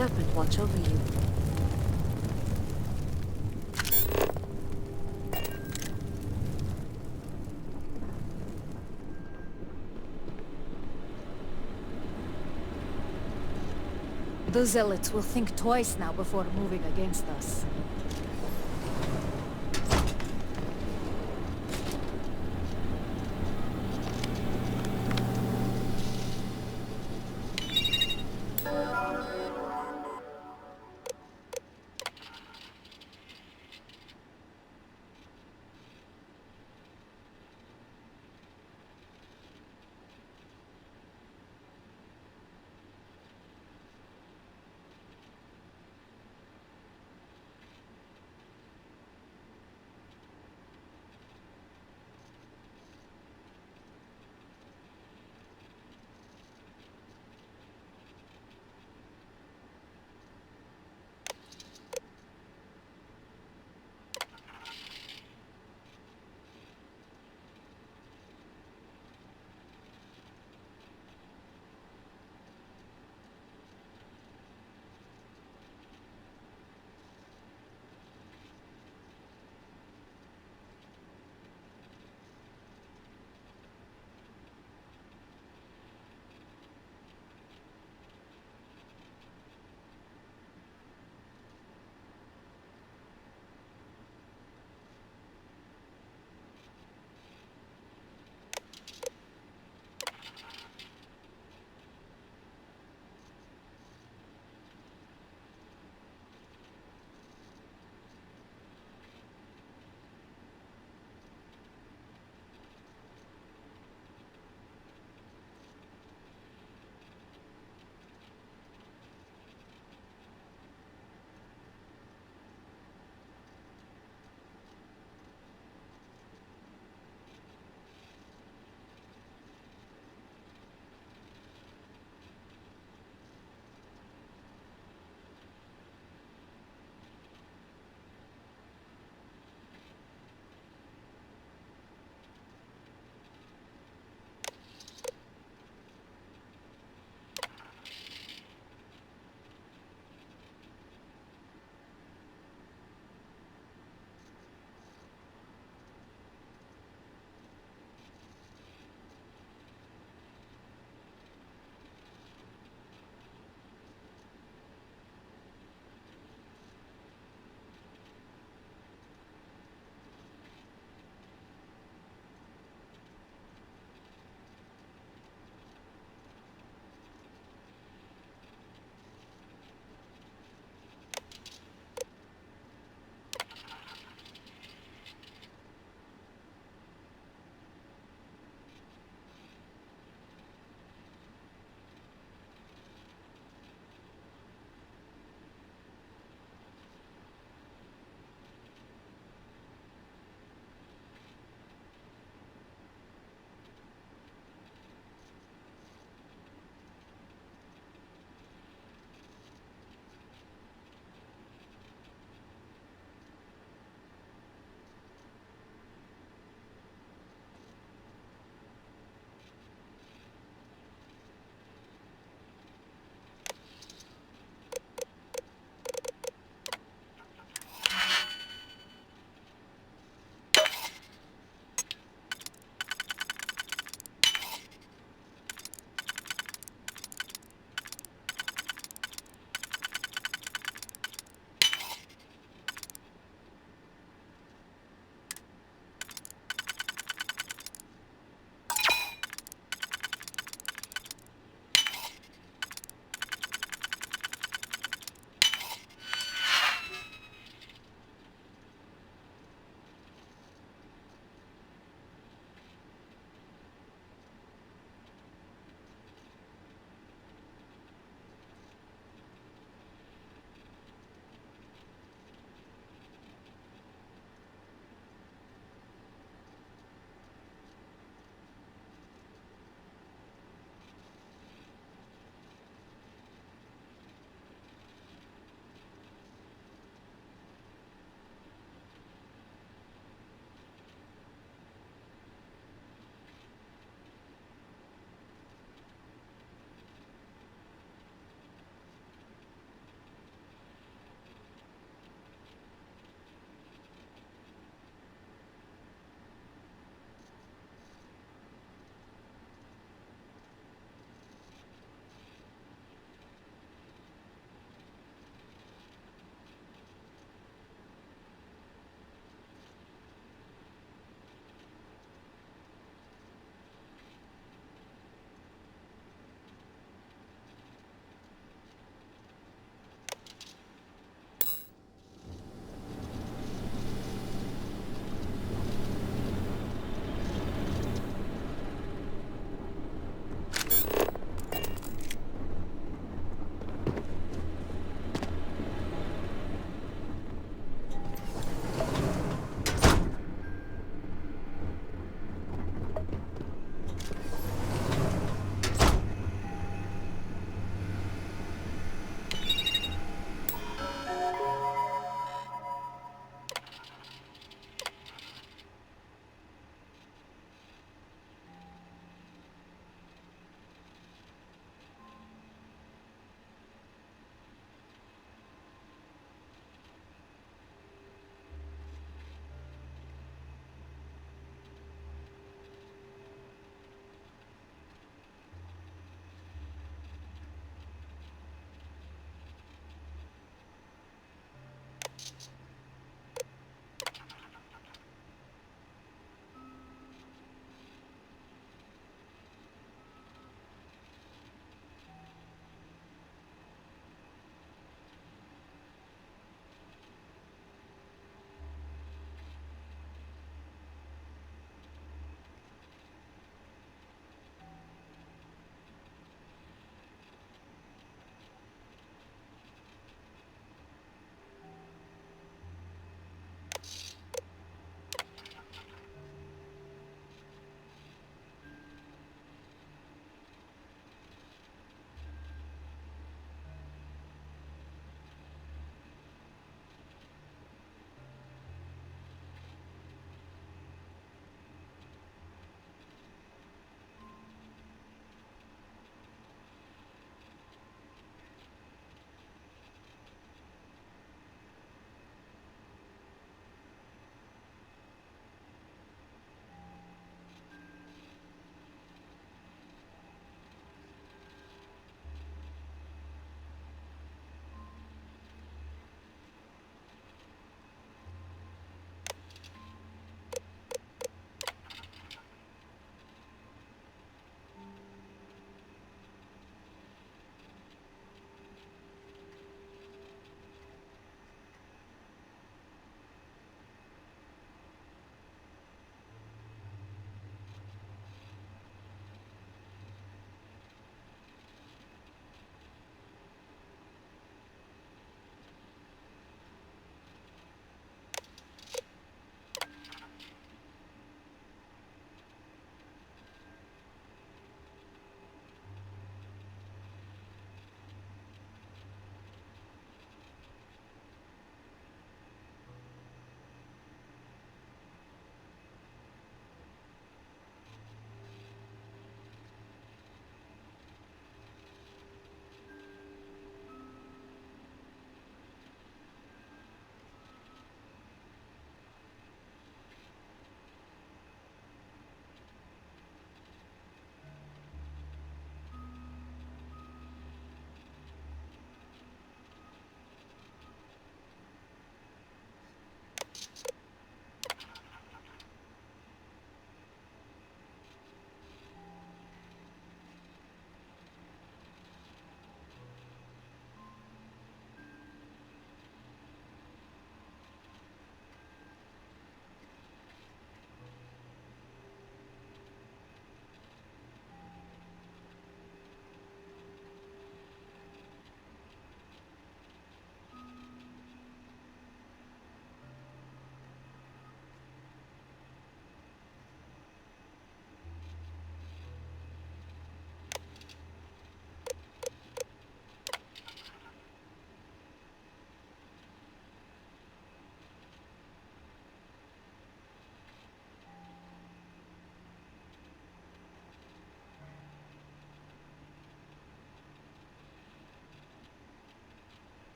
serpent watch over you. The zealots will think twice now before moving against us.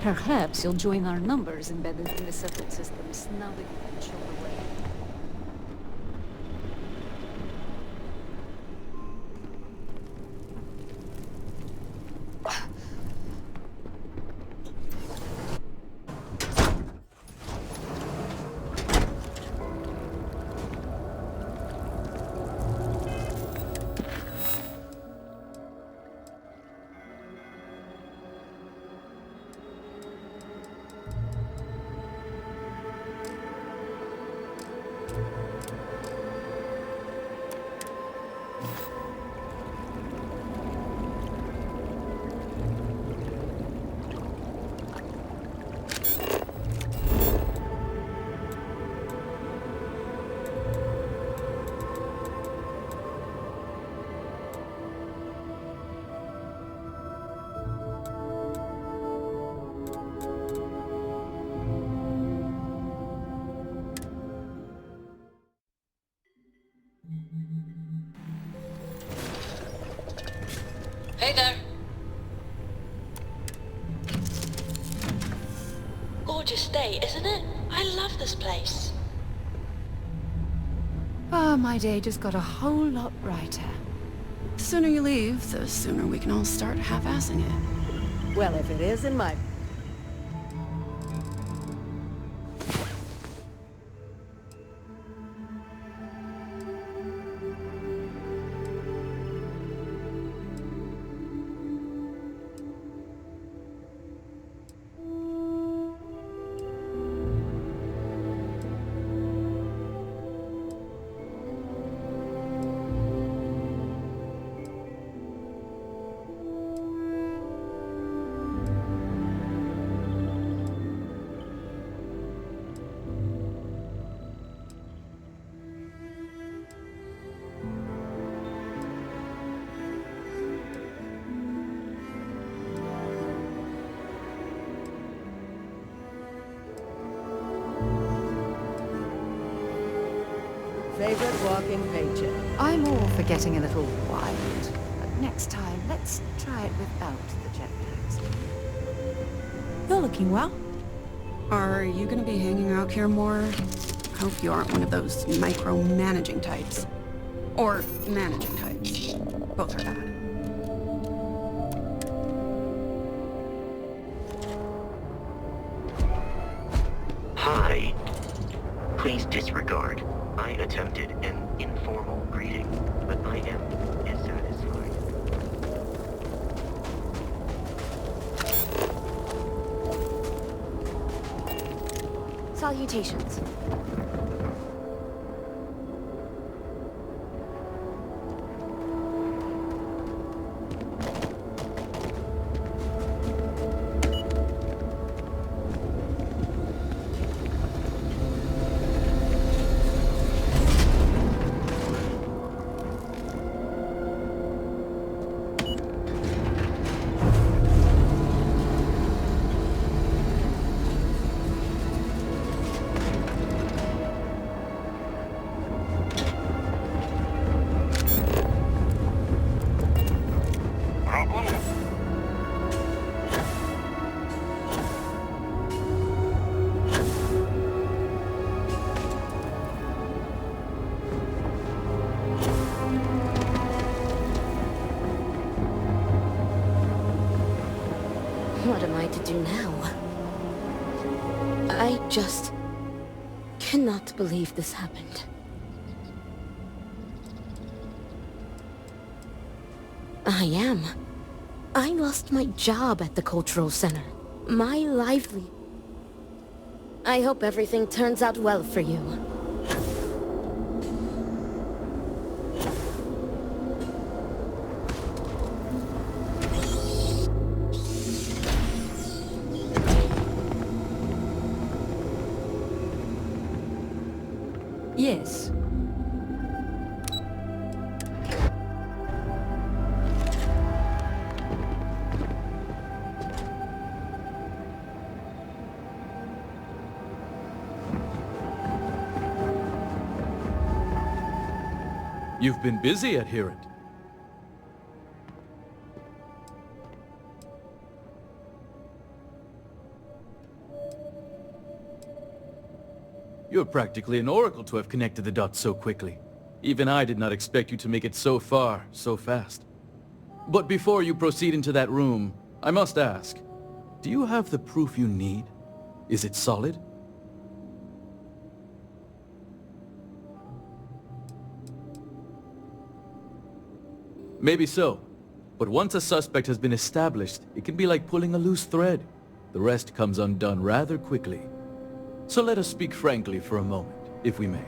Perhaps you'll join our numbers embedded in the settled systems now that you can show the way. Hey there. Gorgeous day, isn't it? I love this place. Ah, my day just got a whole lot brighter. The sooner you leave, the sooner we can all start half-assing it. Well, if it isn't my... Favorite walk-in paycheck. I'm all for getting a little wild, but next time, let's try it without the jetpacks. You're looking well. Are you gonna be hanging out here more? Hope you aren't one of those micromanaging types. Or managing types. Both are bad. Hi. Please disregard. I attempted an informal greeting, but I am dissatisfied. Salutations. What am I to do now? I just cannot believe this happened. I am. I lost my job at the cultural center. My livelihood. I hope everything turns out well for you. Yes. You've been busy at Herit. You're practically an oracle to have connected the dots so quickly. Even I did not expect you to make it so far, so fast. But before you proceed into that room, I must ask, do you have the proof you need? Is it solid? Maybe so. But once a suspect has been established, it can be like pulling a loose thread. The rest comes undone rather quickly. So let us speak frankly for a moment, if we may.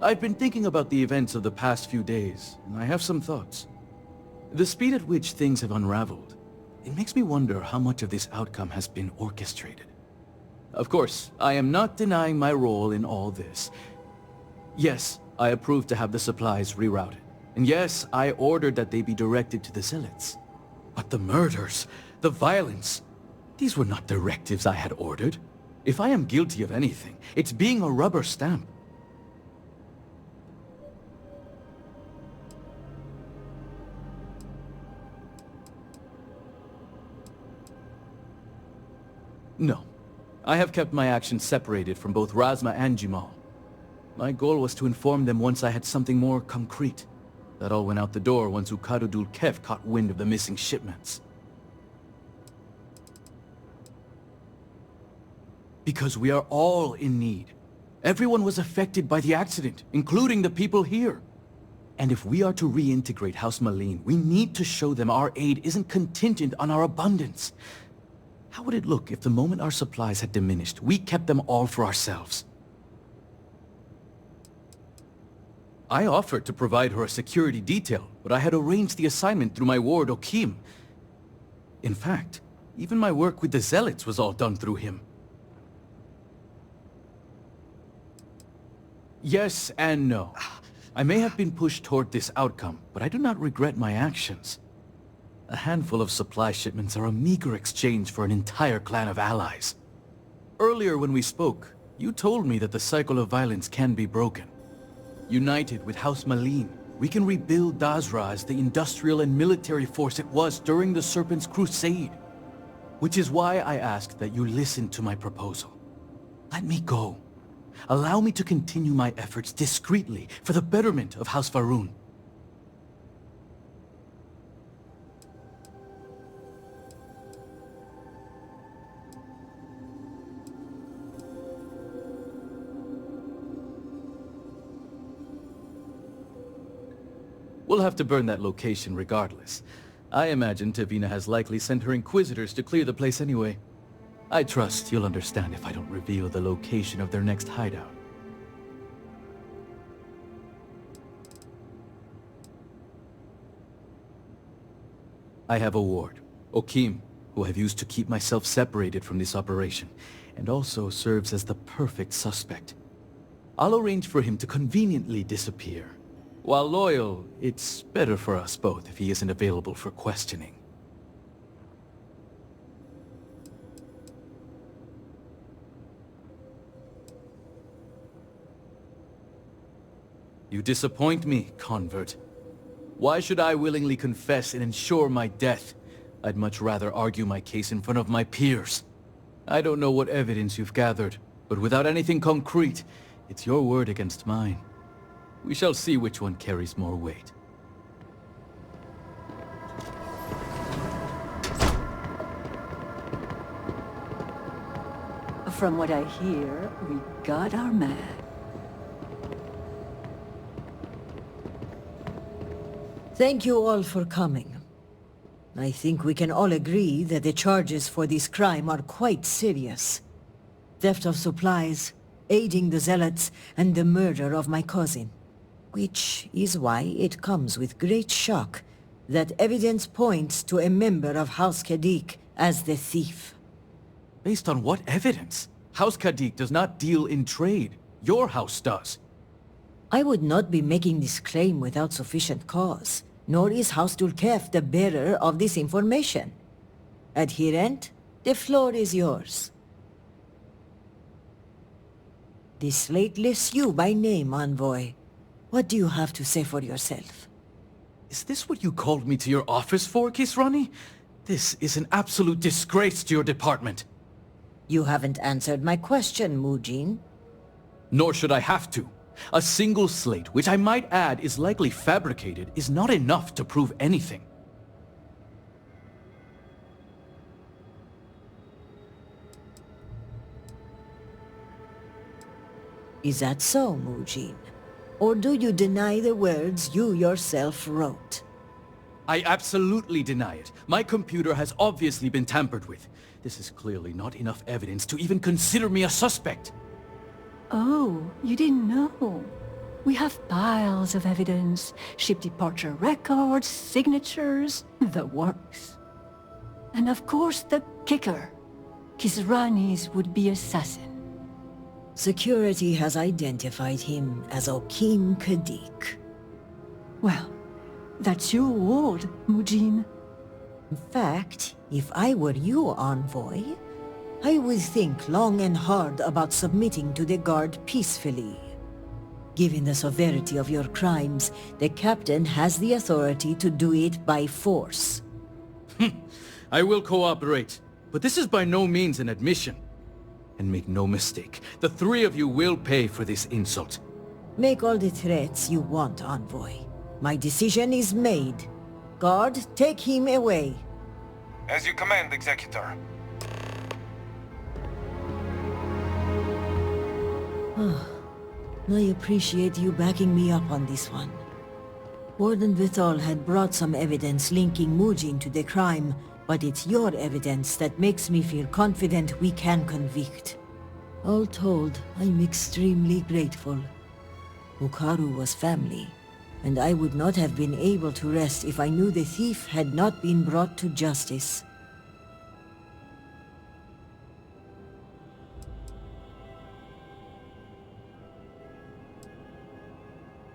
I've been thinking about the events of the past few days, and I have some thoughts. The speed at which things have unraveled, it makes me wonder how much of this outcome has been orchestrated. Of course, I am not denying my role in all this. Yes, I approved to have the supplies rerouted. And yes, I ordered that they be directed to the zealots. But the murders, the violence, these were not directives I had ordered. If I am guilty of anything, it's being a rubber stamp. No. I have kept my actions separated from both Razma and Jimal. My goal was to inform them once I had something more concrete. That all went out the door once Ukadudul Kev caught wind of the missing shipments. Because we are all in need. Everyone was affected by the accident, including the people here. And if we are to reintegrate House Malene, we need to show them our aid isn't contingent on our abundance. How would it look if the moment our supplies had diminished, we kept them all for ourselves? I offered to provide her a security detail, but I had arranged the assignment through my ward Okim. In fact, even my work with the Zealots was all done through him. Yes and no. I may have been pushed toward this outcome, but I do not regret my actions. A handful of supply shipments are a meager exchange for an entire clan of allies. Earlier when we spoke, you told me that the cycle of violence can be broken. United with House Malene, we can rebuild Dazra as the industrial and military force it was during the Serpent's Crusade. Which is why I ask that you listen to my proposal. Let me go. Allow me to continue my efforts discreetly for the betterment of House Varun. We'll have to burn that location regardless. I imagine Tavina has likely sent her inquisitors to clear the place anyway. I trust you'll understand if I don't reveal the location of their next hideout. I have a ward, Okim, who I've used to keep myself separated from this operation, and also serves as the perfect suspect. I'll arrange for him to conveniently disappear. While loyal, it's better for us both if he isn't available for questioning. You disappoint me, convert. Why should I willingly confess and ensure my death? I'd much rather argue my case in front of my peers. I don't know what evidence you've gathered, but without anything concrete, it's your word against mine. We shall see which one carries more weight. From what I hear, we got our man. Thank you all for coming. I think we can all agree that the charges for this crime are quite serious. Theft of supplies, aiding the Zealots, and the murder of my cousin. Which is why it comes with great shock that evidence points to a member of House Kadik as the thief. Based on what evidence? House Kadik does not deal in trade. Your house does. I would not be making this claim without sufficient cause, nor is House Dulkef the bearer of this information. Adherent, the floor is yours. The slate lists you by name, Envoy. What do you have to say for yourself? Is this what you called me to your office for, Kisrani? This is an absolute disgrace to your department. You haven't answered my question, Mujin. Nor should I have to. A single slate, which I might add is likely fabricated, is not enough to prove anything. Is that so, Mujin? Or do you deny the words you yourself wrote? I absolutely deny it. My computer has obviously been tampered with. This is clearly not enough evidence to even consider me a suspect. Oh, you didn't know. We have piles of evidence, ship departure records, signatures, the works. And of course the kicker. Kisrani's would-be assassin. Security has identified him as Okim Kadik. Well, that's your ward, Mujin. In fact, if I were you, Envoy, I would think long and hard about submitting to the Guard peacefully. Given the severity of your crimes, the Captain has the authority to do it by force. I will cooperate, but this is by no means an admission. And make no mistake, the three of you will pay for this insult. Make all the threats you want, Envoy. My decision is made. Guard, take him away. As you command, Executor. I appreciate you backing me up on this one. Warden Vithal had brought some evidence linking Mujin to the crime, but it's your evidence that makes me feel confident we can convict. All told, I'm extremely grateful. Ukaru was family, and I would not have been able to rest if I knew the thief had not been brought to justice.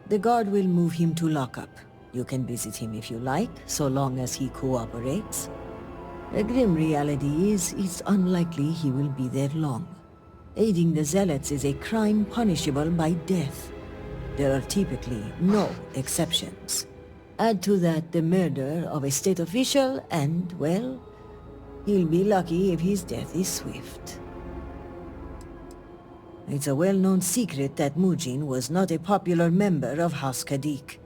The guard will move him to lockup. You can visit him if you like, so long as he cooperates. The grim reality is, it's unlikely he will be there long. Aiding the Zealots is a crime punishable by death. There are typically no exceptions. Add to that the murder of a state official and, well, he'll be lucky if his death is swift. It's a well-known secret that Mujin was not a popular member of House Kadik.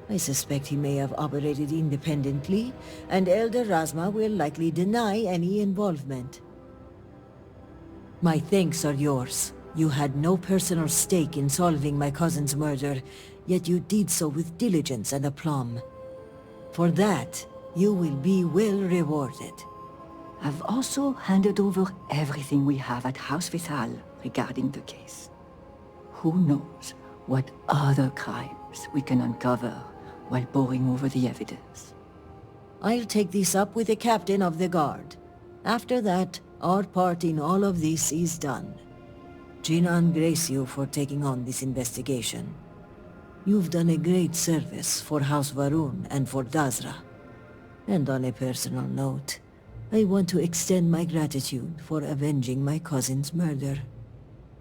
I suspect he may have operated independently, and Elder Razma will likely deny any involvement. My thanks are yours. You had no personal stake in solving my cousin's murder, yet you did so with diligence and aplomb. For that, you will be well rewarded. I've also handed over everything we have at House Vithal regarding the case. Who knows what other crimes we can uncover while poring over the evidence. I'll take this up with the captain of the guard. After that, our part in all of this is done. Jinan grace you for taking on this investigation. You've done a great service for House Varun and for Dazra. And on a personal note, I want to extend my gratitude for avenging my cousin's murder.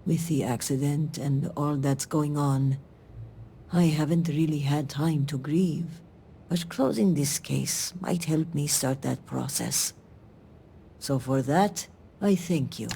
With the accident and all that's going on, I haven't really had time to grieve, but closing this case might help me start that process. So for that, I thank you.